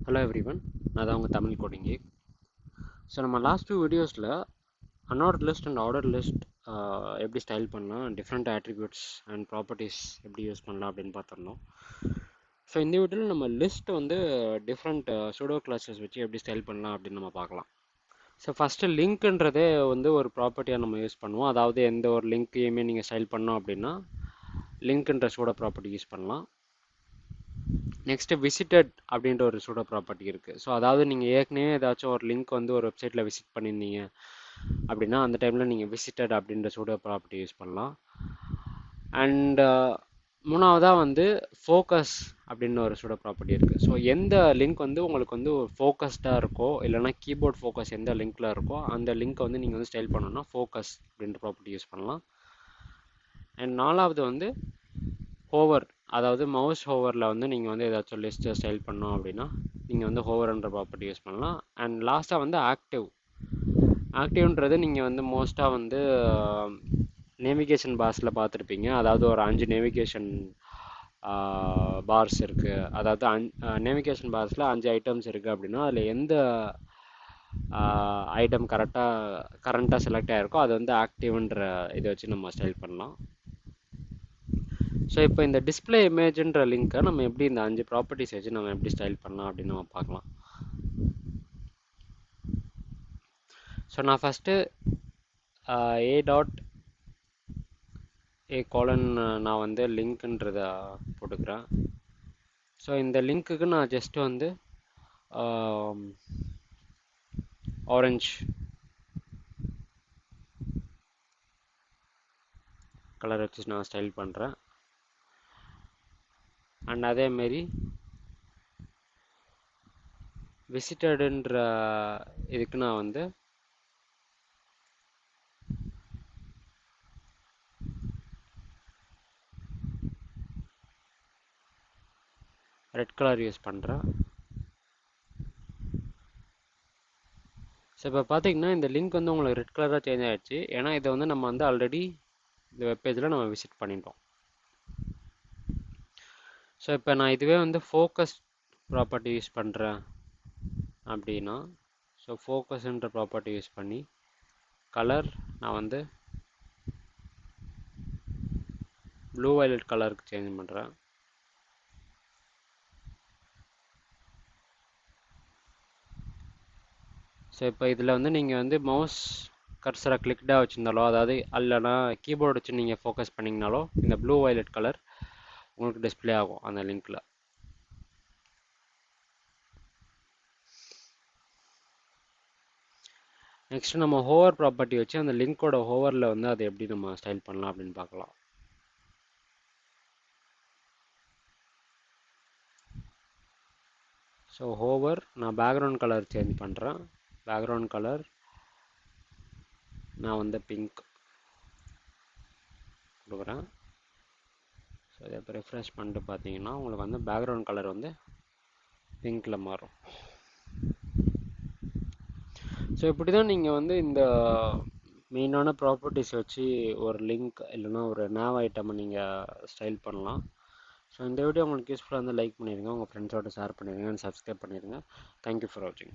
Hello everyone, நான் தான் உங்கள் தமிழ் கோடிங் கீக். ஸோ நம்ம லாஸ்ட் 2 வீடியோஸில் unordered list and order list எப்படி ஸ்டைல் பண்ணலாம், டிஃப்ரெண்ட் ஆட்ரிபியூட்ஸ் அண்ட் ப்ராப்பர்ட்டிஸ் எப்படி யூஸ் பண்ணலாம் அப்படின்னு பார்த்துருந்தோம். ஸோ இந்த வீடியோவில் நம்ம லிஸ்ட் வந்து டிஃப்ரெண்ட் சூடோ கிளாஸஸ் வச்சு எப்படி ஸ்டைல் பண்ணலாம் அப்படின்னு நம்ம பார்க்கலாம். ஸோ ஃபஸ்ட்டு லிங்க்ன்றதே வந்து ஒரு ப்ராப்பர்ட்டியாக நம்ம யூஸ் பண்ணுவோம். அதாவது எந்த ஒரு லிங்க்கையுமே நீங்கள் ஸ்டைல் பண்ணோம் அப்படின்னா லிங்க்ன்ற சூடோ ப்ராப்பர்ட்டி யூஸ் பண்ணலாம். நெக்ஸ்ட்டு விசிட்டட் அப்படின்ற ஒரு சூடோ ப்ராப்பர்ட்டி இருக்குது. ஸோ அதாவது நீங்கள் ஏற்கனவே ஏதாச்சும் ஒரு லிங்க் வந்து ஒரு வெப்சைட்டில் விசிட் பண்ணியிருந்தீங்க அப்படின்னா அந்த டைமில் நீங்கள் விசிட்டட் அப்படின்ற சூடோ ப்ராப்பர்ட்டி யூஸ் பண்ணலாம். அண்ட் மூணாவதாக வந்து ஃபோக்கஸ் அப்படின்னு ஒரு சூடோ ப்ராப்பர்ட்டி இருக்குது. ஸோ எந்த லிங்க் வந்து உங்களுக்கு வந்து ஃபோக்கஸ்டாக இருக்கோ, இல்லைனா கீபோர்ட் ஃபோக்கஸ் எந்த லிங்க்கில் இருக்கோ அந்த லிங்க்கை வந்து நீங்கள் வந்து ஸ்டைல் பண்ணணும்னா ஃபோக்கஸ் அப்படின்ற ப்ராப்பர்ட்டி யூஸ் பண்ணலாம். அண்ட் நாலாவது வந்து ஹோவர், அதாவது மவுஸ் ஹோவரில் வந்து நீங்கள் வந்து ஏதாச்சும் லிஸ்ட்டை ஸ்டைல் பண்ணோம் அப்படின்னா நீங்கள் வந்து ஹோவர்ன்ற ப்ராப்பர்ட்டி யூஸ் பண்ணலாம். அண்ட் லாஸ்ட்டாக வந்து ஆக்டிவ்ன்றது நீங்கள் வந்து மோஸ்ட்டாக வந்து நேவிகேஷன் பார்ஸில் பார்த்துருப்பீங்க. அதாவது ஒரு 5 நேவிகேஷன் பார்ஸ் இருக்குது. அதாவது நேவிகேஷன் பார்ஸில் 5 ஐட்டம்ஸ் இருக்குது அப்படின்னா அதில் எந்த ஐட்டம் கரண்ட்டாக செலக்ட் ஆகிருக்கோ அது வந்து ஆக்டிவ்ன்ற இதை வச்சு நம்ம ஸ்டைல் பண்ணலாம். ஸோ இப்போ இந்த டிஸ்பிளே இமேஜ்ன்ற லிங்க்கை நம்ம எப்படி இந்த 5 ப்ராப்பர்ட்டிஸ் வச்சு நம்ம எப்படி ஸ்டைல் பண்ணலாம் அப்படின்னு நம்ம பார்க்கலாம். ஸோ நான் ஃபஸ்ட்டு a.a நான் வந்து லிங்க்ன்றதை போட்டுக்கிறேன். ஸோ இந்த லிங்க்குக்கு நான் ஜஸ்ட்டு வந்து ஆரஞ்ச் கலர் வச்சு நான் ஸ்டைல் பண்ணுறேன். அண்ட் அதேமாரி விசிட்டடுன்ற இதுக்கு நான் வந்து ரெட் கலர் யூஸ் பண்ணுறேன். ஸோ இப்போ பார்த்தீங்கன்னா இந்த லிங்க் வந்து உங்களுக்கு ரெட் கலராக சேஞ்ச் ஆகிடுச்சு. ஏன்னா இதை வந்து நம்ம வந்து ஆல்ரெடி இந்த வெப்பேஜில் நம்ம விசிட் பண்ணிட்டோம். ஸோ இப்போ நான் இதுவே வந்து ஃபோக்கஸ் ப்ராப்பர்ட்டி யூஸ் பண்ணுறேன் அப்படின்னா, ஸோ ஃபோக்கஸ்ன்ற ப்ராப்பர்ட்டி யூஸ் பண்ணி கலர் நான் வந்து ப்ளூ வயலட் கலருக்கு சேஞ்ச் பண்ணுறேன். ஸோ இப்போ இதில் வந்து நீங்கள் வந்து மவுஸ் கர்சரை கிளிக்டாக வச்சுருந்தாலோ, அதாவது இல்லைனா கீபோர்டு வச்சு நீங்கள் ஃபோக்கஸ் பண்ணிங்கனாலோ இந்த ப்ளூ வயலட் கலர் உங்களுக்கு டிஸ்பிளே ஆகும் அந்த லிங்க்கில். நெக்ஸ்ட் நம்ம ஹோவர் ப்ராப்பர்ட்டி வச்சு அந்த லிங்க்கோட ஹோவரில் வந்து அதை எப்படி நம்ம ஸ்டைல் பண்ணலாம் அப்படின்னு பார்க்கலாம். ஸோ ஹோவர் நான் பேக்ரவுண்ட் கலர் சேஞ்ச் பண்ணுறேன். பேக்ரவுண்ட் கலர் நான் வந்து பிங்க் கொடுக்குறேன். ஸோ இதை இப்போ ரெஃப்ரெஷ் பண்ணிட்டு பார்த்தீங்கன்னா உங்களுக்கு வந்து பேக்ரவுண்ட் கலர் வந்து பிங்க்கில் மாறும். ஸோ இப்படி தான் நீங்கள் வந்து இந்த மெயினான ப்ராப்பர்ட்டிஸ் வச்சு ஒரு லிங்க் இல்லைனா ஒரு nav ஐட்டமை நீங்கள் ஸ்டைல் பண்ணலாம். ஸோ இந்த வீடியோ உங்களுக்கு யூஸ்ஃபுல்லாக இருந்தால் லைக் பண்ணிடுங்க, உங்கள் ஃப்ரெண்ட்ஸோட ஷேர் பண்ணிடுங்க, அண்ட் சப்ஸ்கிரைப் பண்ணிடுங்க. தேங்க்யூ ஃபார் வாட்சிங்.